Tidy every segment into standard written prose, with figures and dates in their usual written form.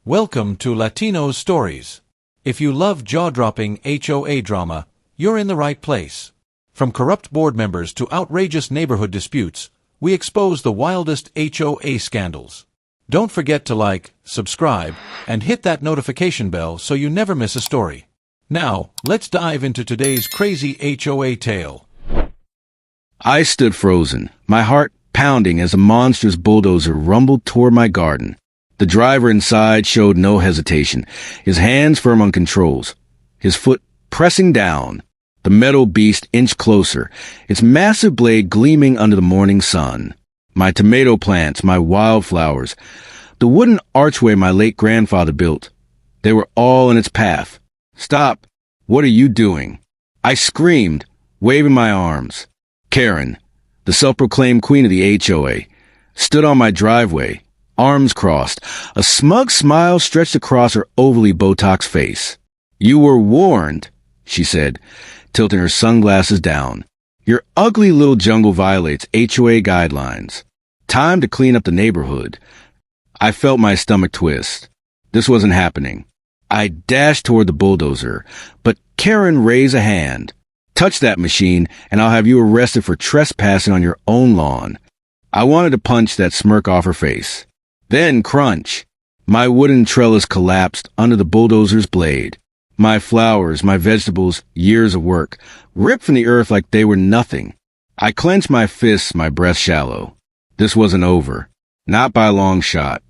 Welcome to Latino Stories. If you love jaw-dropping HOA drama, you're in the right place. From corrupt board members to outrageous neighborhood disputes, we expose the wildest HOA scandals. Don't forget to like, subscribe, and hit that notification bell so you never miss a story. Now, let's dive into today's crazy HOA tale. I stood frozen, my heart pounding as a monstrous bulldozer rumbled toward my garden. The driver inside showed no hesitation, his hands firm on controls, his foot pressing down. The metal beast inched closer, its massive blade gleaming under the morning sun. My tomato plants, my wildflowers, the wooden archway my late grandfather built, they were all in its path. "Stop! What are you doing?" I screamed, waving my arms. Karen, the self-proclaimed queen of the HOA, stood on my driveway, arms crossed, a smug smile stretched across her overly Botox face. "You were warned," she said, tilting her sunglasses down. "Your ugly little jungle violates HOA guidelines. Time to clean up the neighborhood." I felt my stomach twist. This wasn't happening. I dashed toward the bulldozer, but Karen raised a hand. "Touch that machine, and I'll have you arrested for trespassing on your own lawn." I wanted to punch that smirk off her face. Then crunch. My wooden trellis collapsed under the bulldozer's blade. My flowers, my vegetables, years of work, ripped from the earth like they were nothing. I clenched my fists, my breath shallow. This wasn't over. Not by a long shot.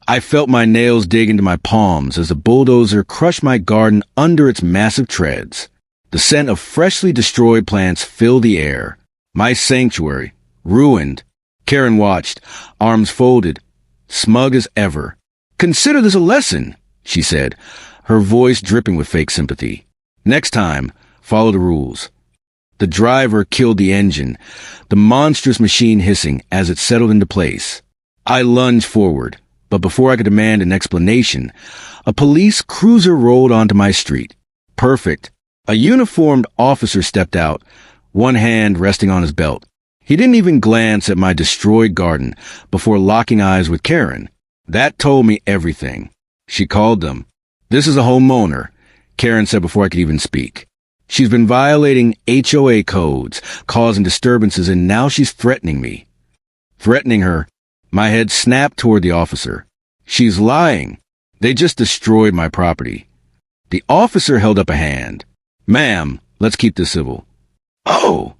I felt my nails dig into my palms as the bulldozer crushed my garden under its massive treads. The scent of freshly destroyed plants filled the air. My sanctuary, ruined. Karen watched, arms folded, smug as ever. "Consider this a lesson," she said, her voice dripping with fake sympathy. "Next time, follow the rules." The driver killed the engine, the monstrous machine hissing as it settled into place. I lunged forward, but before I could demand an explanation, a police cruiser rolled onto my street. Perfect. A uniformed officer stepped out, one hand resting on his belt. He didn't even glance at my destroyed garden before locking eyes with Karen. That told me everything. She called them. "This is a homeowner," Karen said before I could even speak. "She's been violating HOA codes, causing disturbances, and now she's threatening me." Threatening her? My head snapped toward the officer. "She's lying. They just destroyed my property." The officer held up a hand. "Ma'am, let's keep this civil." "Oh,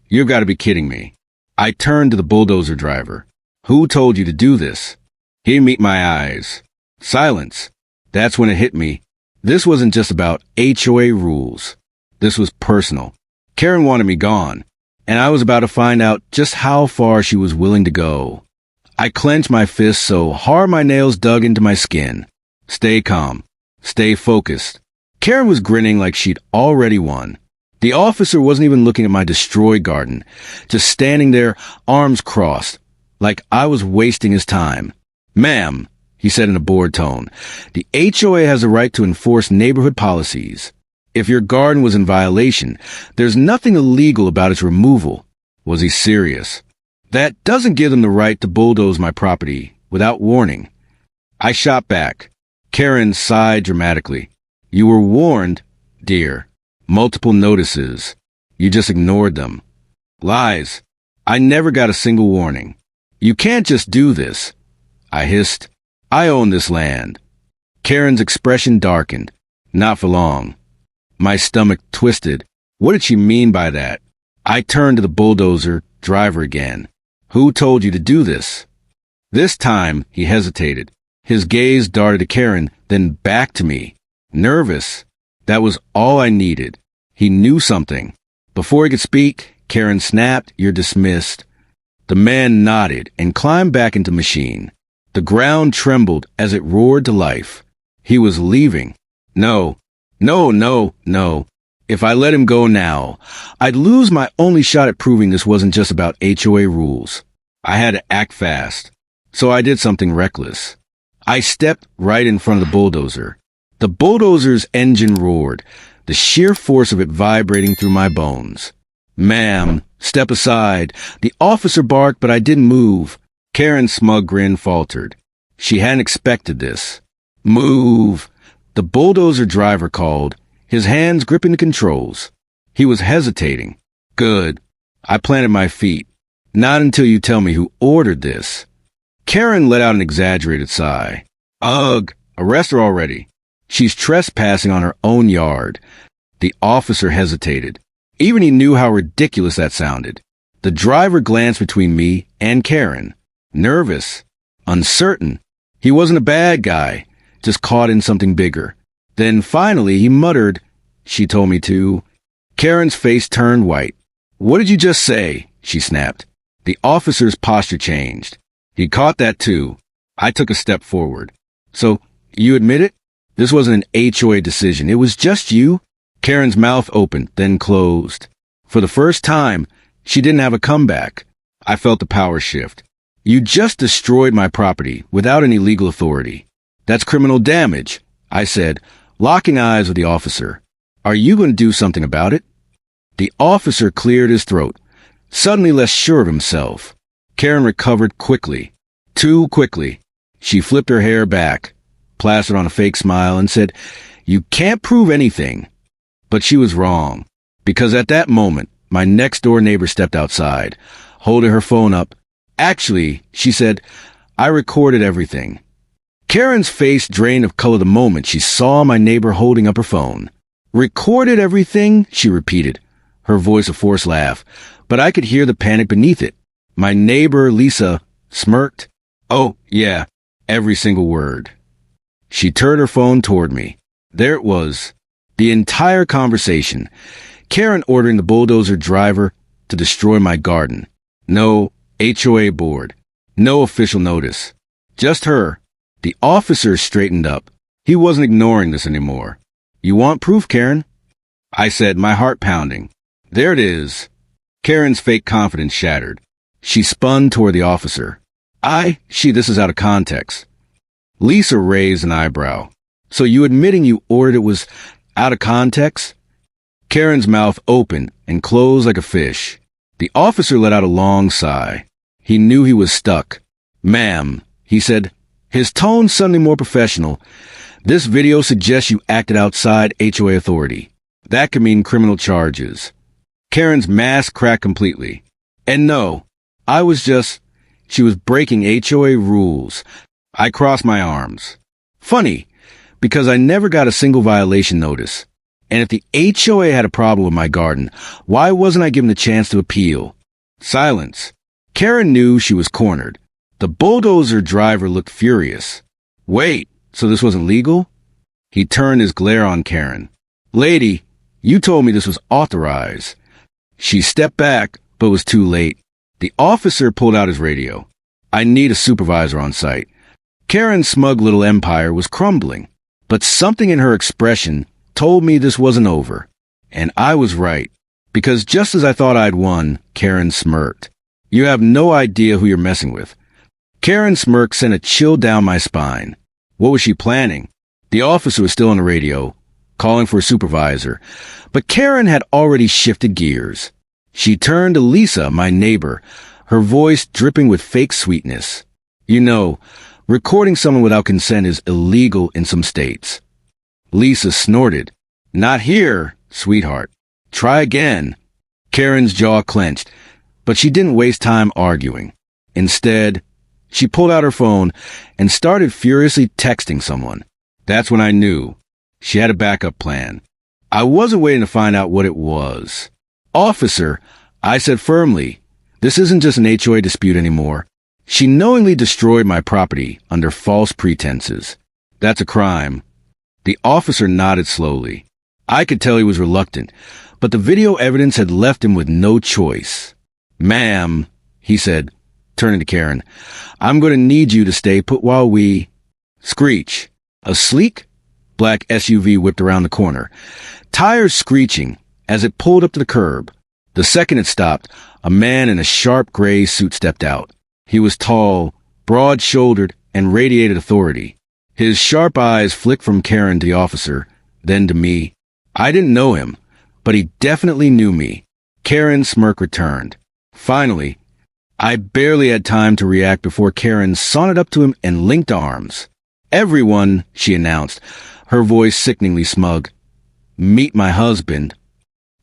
you've got to be kidding me." I turned to the bulldozer driver. "Who told you to do this?" He didn't meet my eyes. Silence. That's when it hit me. This wasn't just about HOA rules. This was personal. Karen wanted me gone, and I was about to find out just how far she was willing to go. I clenched my fists so hard my nails dug into my skin. Stay calm. Stay focused. Karen was grinning like she'd already won. The officer wasn't even looking at my destroyed garden, just standing there, arms crossed, like I was wasting his time. "Ma'am," he said in a bored tone, "the HOA has the right to enforce neighborhood policies. If your garden was in violation, there's nothing illegal about its removal." Was he serious? "That doesn't give them the right to bulldoze my property without warning." I shot back. Karen sighed dramatically. "You were warned, dear. Multiple notices. You just ignored them." "Lies. I never got a single warning." "You can't just do this." I hissed. "I own this land." Karen's expression darkened. Not for long. My stomach twisted. What did she mean by that? I turned to the bulldozer driver again. "Who told you to do this?" This time, he hesitated. His gaze darted to Karen, then back to me. Nervous. That was all I needed. He knew something. Before he could speak, Karen snapped, "You're dismissed." The man nodded and climbed back into the machine. The ground trembled as it roared to life. He was leaving. No. If I let him go now, I'd lose my only shot at proving this wasn't just about HOA rules. I had to act fast. So I did something reckless. I stepped right in front of the bulldozer. The bulldozer's engine roared, the sheer force of it vibrating through my bones. "Ma'am, step aside." The officer barked, but I didn't move. Karen's smug grin faltered. She hadn't expected this. Move! The bulldozer driver called, his hands gripping the controls. He was hesitating. Good. I planted my feet. Not until you tell me who ordered this. Karen let out an exaggerated sigh. Ugh! Arrest her already. She's trespassing on her own yard. The officer hesitated. Even he knew how ridiculous that sounded. The driver glanced between me and Karen. Nervous. Uncertain. He wasn't a bad guy, just caught in something bigger. Then finally he muttered, "She told me to." Karen's face turned white. "What did you just say?" she snapped. The officer's posture changed. He caught that too. I took a step forward. "So, you admit it? This wasn't an HOA decision. It was just you?" Karen's mouth opened, then closed. For the first time, she didn't have a comeback. I felt the power shift. "You just destroyed my property without any legal authority. That's criminal damage," I said, locking eyes with the officer. "Are you going to do something about it?" The officer cleared his throat, suddenly less sure of himself. Karen recovered quickly. Too quickly. She flipped her hair back, plastered on a fake smile, and said, "You can't prove anything." But she was wrong, because at that moment, my next-door neighbor stepped outside, holding her phone up. "Actually," she said, "I recorded everything." Karen's face drained of color the moment she saw my neighbor holding up her phone. "Recorded everything?" she repeated, her voice a forced laugh, but I could hear the panic beneath it. My neighbor, Lisa, smirked. "Oh, yeah, every single word." She turned her phone toward me. There it was. The entire conversation. Karen ordering the bulldozer driver to destroy my garden. No HOA board. No official notice. Just her. The officer straightened up. He wasn't ignoring this anymore. "You want proof, Karen?" I said, my heart pounding. "There it is." Karen's fake confidence shattered. She spun toward the officer. This is out of context." Lisa raised an eyebrow. "So you admitting you ordered it was out of context?" Karen's mouth opened and closed like a fish. The officer let out a long sigh. He knew he was stuck. "Ma'am," he said, his tone suddenly more professional, "this video suggests you acted outside HOA authority. That could mean criminal charges." Karen's mask cracked completely. "And no, she was breaking HOA rules." I crossed my arms. Funny, because I never got a single violation notice. And if the HOA had a problem with my garden, why wasn't I given the chance to appeal? Silence. Karen knew she was cornered. The bulldozer driver looked furious. "Wait, so this wasn't legal?" He turned his glare on Karen. "Lady, you told me this was authorized." She stepped back, but was too late. The officer pulled out his radio. "I need a supervisor on site." Karen's smug little empire was crumbling, but something in her expression told me this wasn't over. And I was right, because just as I thought I'd won, Karen smirked. "You have no idea who you're messing with." Karen's smirk sent a chill down my spine. What was she planning? The officer was still on the radio, calling for a supervisor, but Karen had already shifted gears. She turned to Lisa, my neighbor, her voice dripping with fake sweetness. "You know, recording someone without consent is illegal in some states." Lisa snorted. "Not here, sweetheart. Try again." Karen's jaw clenched, but she didn't waste time arguing. Instead, she pulled out her phone and started furiously texting someone. That's when I knew. She had a backup plan. I wasn't waiting to find out what it was. "Officer," I said firmly, "this isn't just an HOA dispute anymore. She knowingly destroyed my property under false pretenses. That's a crime." The officer nodded slowly. I could tell he was reluctant, but the video evidence had left him with no choice. "Ma'am," he said, turning to Karen, "I'm going to need you to stay put while we—" Screech. A sleek, black SUV whipped around the corner, tires screeching as it pulled up to the curb. The second it stopped, a man in a sharp gray suit stepped out. He was tall, broad-shouldered, and radiated authority. His sharp eyes flicked from Karen to the officer, then to me. I didn't know him, but he definitely knew me. Karen's smirk returned. Finally, I barely had time to react before Karen sauntered up to him and linked arms. Everyone, she announced, her voice sickeningly smug. Meet my husband.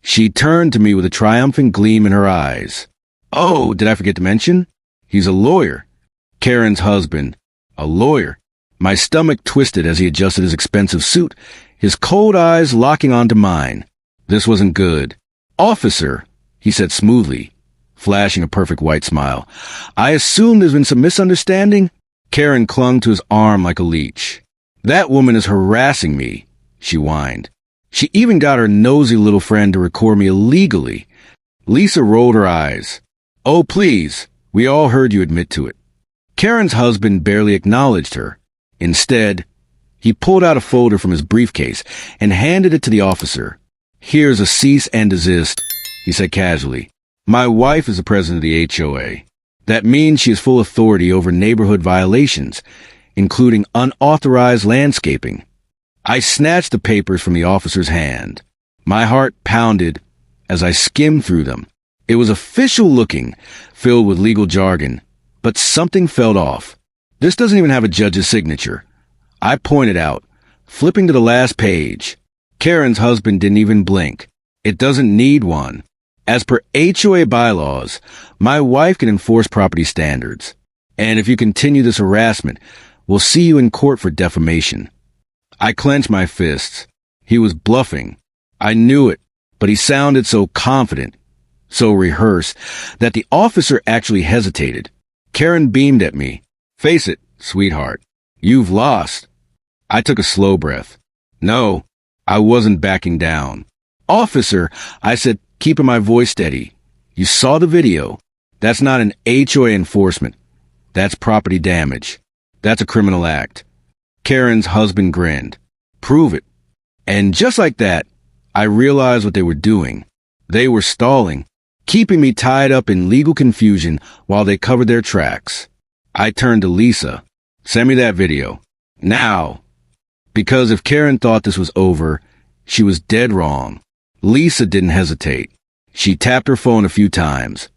She turned to me with a triumphant gleam in her eyes. Oh, did I forget to mention? He's a lawyer. Karen's husband. A lawyer. My stomach twisted as he adjusted his expensive suit, his cold eyes locking onto mine. This wasn't good. Officer, he said smoothly, flashing a perfect white smile. I assume there's been some misunderstanding? Karen clung to his arm like a leech. That woman is harassing me, she whined. She even got her nosy little friend to record me illegally. Lisa rolled her eyes. Oh, please, we all heard you admit to it. Karen's husband barely acknowledged her. Instead, he pulled out a folder from his briefcase and handed it to the officer. Here's a cease and desist, he said casually. My wife is the president of the HOA. That means she has full authority over neighborhood violations, including unauthorized landscaping. I snatched the papers from the officer's hand. My heart pounded as I skimmed through them. It was official looking, filled with legal jargon, but something felt off. This doesn't even have a judge's signature. I pointed out, flipping to the last page. Karen's husband didn't even blink. It doesn't need one. As per HOA bylaws, my wife can enforce property standards. And if you continue this harassment, we'll see you in court for defamation. I clenched my fists. He was bluffing. I knew it, but he sounded so confident, so rehearsed, that the officer actually hesitated. Karen beamed at me. Face it, sweetheart. You've lost. I took a slow breath. No, I wasn't backing down. Officer, I said, keeping my voice steady. You saw the video. That's not an HOA enforcement. That's property damage. That's a criminal act. Karen's husband grinned. Prove it. And just like that, I realized what they were doing. They were stalling, keeping me tied up in legal confusion while they covered their tracks. I turned to Lisa. Send me that video. Now. Because if Karen thought this was over, she was dead wrong. Lisa didn't hesitate. She tapped her phone a few times,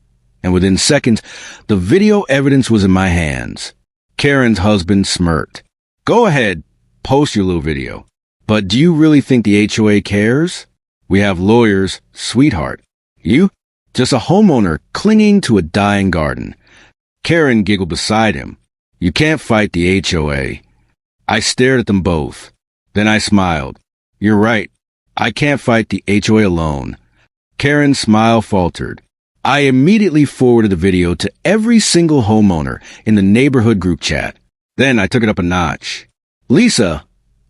and within seconds, the video evidence was in my hands. Karen's husband smirked. Go ahead, post your little video. But do you really think the HOA cares? We have lawyers, sweetheart. You? Just a homeowner clinging to a dying garden. Karen giggled beside him. You can't fight the HOA. I stared at them both. Then I smiled. You're right. I can't fight the HOA alone. Karen's smile faltered. I immediately forwarded the video to every single homeowner in the neighborhood group chat. Then I took it up a notch. Lisa,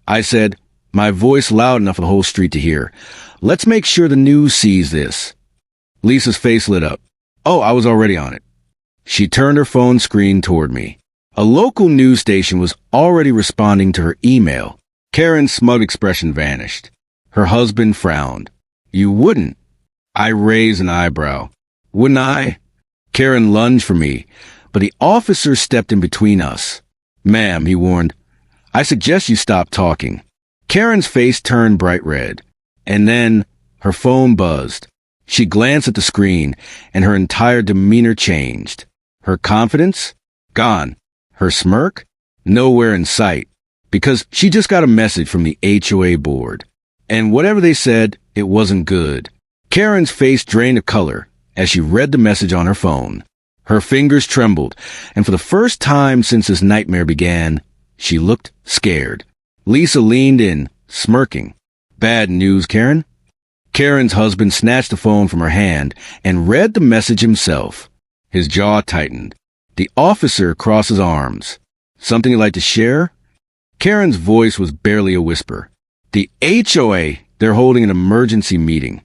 I said, my voice loud enough for the whole street to hear. Let's make sure the news sees this. Lisa's face lit up. Oh, I was already on it. She turned her phone screen toward me. A local news station was already responding to her email. Karen's smug expression vanished. Her husband frowned. You wouldn't. I raised an eyebrow. Wouldn't I? Karen lunged for me, but the officer stepped in between us. Ma'am, he warned, I suggest you stop talking. Karen's face turned bright red, and then her phone buzzed. She glanced at the screen, and her entire demeanor changed. Her confidence? Gone. Her smirk? Nowhere in sight, because she just got a message from the HOA board. And whatever they said, it wasn't good. Karen's face drained of color as she read the message on her phone. Her fingers trembled, and for the first time since this nightmare began, she looked scared. Lisa leaned in, smirking. Bad news, Karen? Karen's husband snatched the phone from her hand and read the message himself. His jaw tightened. The officer crossed his arms. Something you'd like to share? Karen's voice was barely a whisper. The HOA, they're holding an emergency meeting.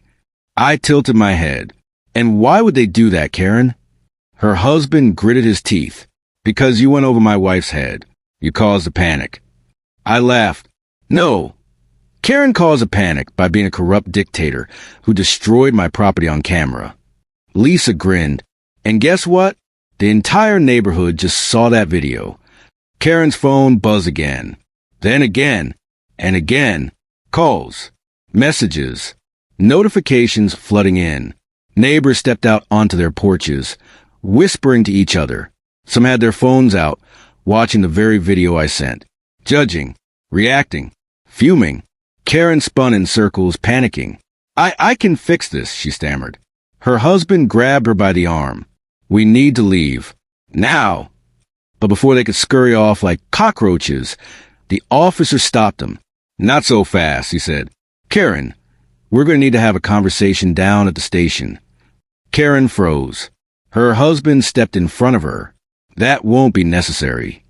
I tilted my head. And why would they do that, Karen? Her husband gritted his teeth. Because you went over my wife's head. You caused a panic. I laughed. No. Karen caused a panic by being a corrupt dictator who destroyed my property on camera. Lisa grinned. And guess what? The entire neighborhood just saw that video. Karen's phone buzzed again. Then again. And again. Calls. Messages. Notifications flooding in. Neighbors stepped out onto their porches, whispering to each other. Some had their phones out, watching the very video I sent. Judging, reacting, fuming. Karen spun in circles, panicking. I can fix this, she stammered. Her husband grabbed her by the arm. We need to leave. Now! But before they could scurry off like cockroaches, the officer stopped them. Not so fast, he said. Karen, we're going to need to have a conversation down at the station. Karen froze. Her husband stepped in front of her. That won't be necessary.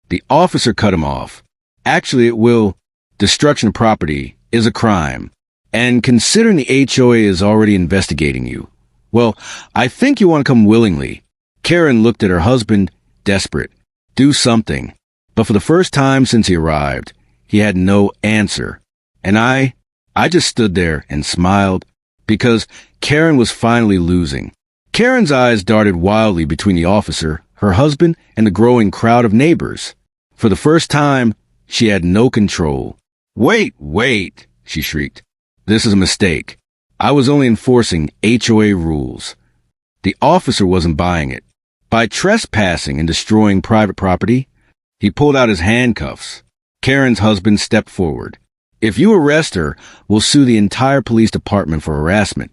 The officer cut him off. Actually, it will. Destruction of property is a crime. And considering the HOA is already investigating you, well, I think you want to come willingly. Karen looked at her husband, desperate. Do something. But for the first time since he arrived, he had no answer. And I just stood there and smiled because Karen was finally losing. Karen's eyes darted wildly between the officer, her husband, and the growing crowd of neighbors. For the first time, she had no control. Wait, she shrieked. This is a mistake. I was only enforcing HOA rules. The officer wasn't buying it. By trespassing and destroying private property, he pulled out his handcuffs. Karen's husband stepped forward. If you arrest her, we'll sue the entire police department for harassment.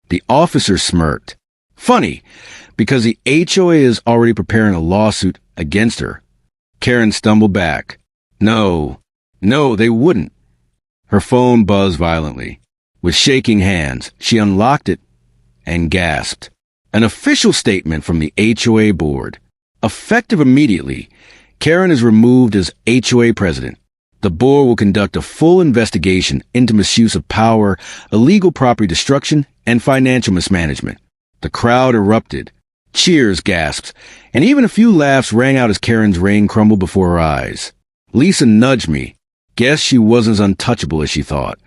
The officer smirked. Funny, because the HOA is already preparing a lawsuit against her. Karen stumbled back. No, they wouldn't. Her phone buzzed violently. With shaking hands, she unlocked it and gasped. An official statement from the HOA board. Effective immediately, Karen is removed as HOA president. The board will conduct a full investigation into misuse of power, illegal property destruction, and financial mismanagement. The crowd erupted. Cheers, gasps, and even a few laughs rang out as Karen's reign crumbled before her eyes. Lisa nudged me. Guess she wasn't as untouchable as she thought.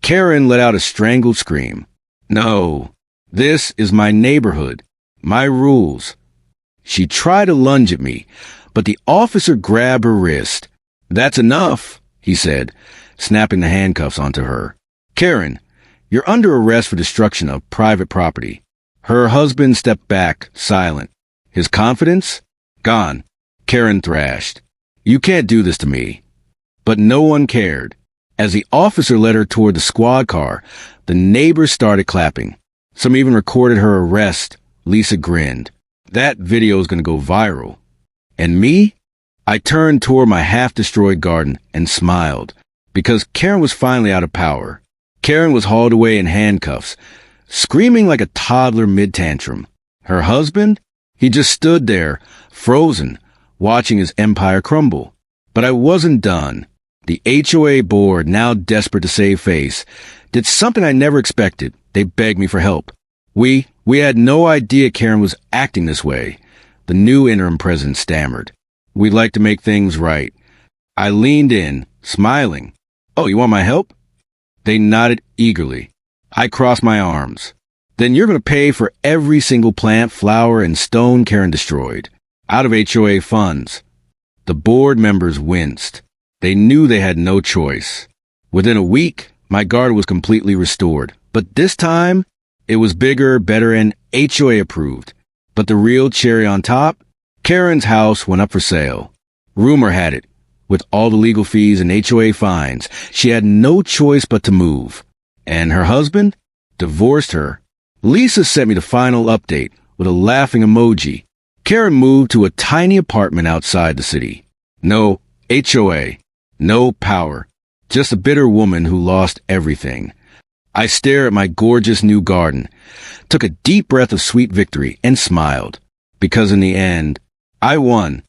Karen let out a strangled scream. No, this is my neighborhood. My rules. She tried to lunge at me, but the officer grabbed her wrist. That's enough, he said, snapping the handcuffs onto her. Karen, you're under arrest for destruction of private property. Her husband stepped back, silent. His confidence? Gone. Karen thrashed. You can't do this to me. But no one cared. As the officer led her toward the squad car, the neighbors started clapping. Some even recorded her arrest. Lisa grinned. That video is going to go viral. And me? I turned toward my half-destroyed garden and smiled, because Karen was finally out of power. Karen was hauled away in handcuffs, screaming like a toddler mid-tantrum. Her husband? He just stood there, frozen, watching his empire crumble. But I wasn't done. The HOA board, now desperate to save face, did something I never expected. They begged me for help. We had no idea Karen was acting this way. The new interim president stammered. We'd like to make things right. I leaned in, smiling. Oh, you want my help? They nodded eagerly. I crossed my arms. Then you're going to pay for every single plant, flower, and stone Karen destroyed, out of HOA funds. The board members winced. They knew they had no choice. Within a week, my garden was completely restored. But this time, it was bigger, better, and HOA approved. But the real cherry on top? Karen's house went up for sale. Rumor had it, with all the legal fees and HOA fines, she had no choice but to move. And her husband? Divorced her. Lisa sent me the final update with a laughing emoji. Karen moved to a tiny apartment outside the city. No HOA. No power. Just a bitter woman who lost everything. I stared at my gorgeous new garden, took a deep breath of sweet victory, and smiled. Because in the end, I won.